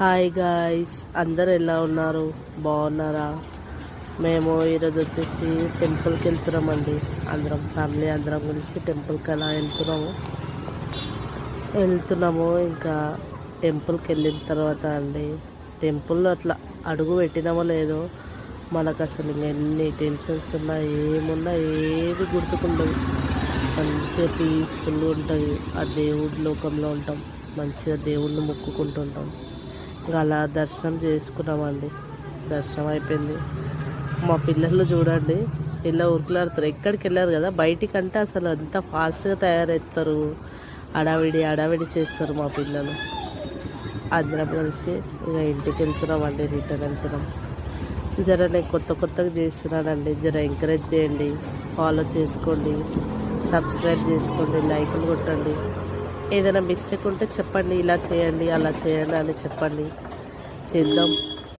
Hi guys, అందరు ఎలా ఉన్నారు? బాగున్నారా? మేము ఈరోజు వచ్చేసి టెంపుల్కి వెళ్తున్నామండి. అందరం ఫ్యామిలీ అందరం కలిసి టెంపుల్కి అలా వెళ్తున్నాము. ఇంకా టెంపుల్కి వెళ్ళిన తర్వాత అండి, టెంపుల్లో అట్లా అడుగు పెట్టినామో లేదో మనకు అసలు ఎన్ని టెన్షన్స్ ఉన్నా ఏమున్నా ఏది గుర్తుకుండదు. మంచిగా పీస్ఫుల్గా ఉంటుంది. ఆ దేవుడి లోకంలో ఉంటాం, మంచిగా దేవుడిని మొక్కుకుంటుంటాం. ఇంకా అలా దర్శనం చేసుకున్నామండి. దర్శనం అయిపోయింది. మా పిల్లలు చూడండి ఇలా ఉరుకులాడుతారు. ఎక్కడికి వెళ్ళారు కదా, బయటికంటే అసలు అంత ఫాస్ట్గా తయారవుతారు. అడావిడి చేస్తారు మా పిల్లలు. అందరం కలిసి ఇక ఇంటికి వెళ్తున్నామండి. రిటర్న్ వెళ్తున్నాం. జర నేను కొత్తగా చేస్తున్నానండి. జర ఎంకరేజ్ చేయండి, ఫాలో చేసుకోండి, సబ్స్క్రైబ్ చేసుకోండి, లైకులు కొట్టండి. ఏదైనా మిస్టేక్ ఉంటే చెప్పండి, ఇలా చేయండి అలా చేయండి అని చెప్పండి, చేద్దాం.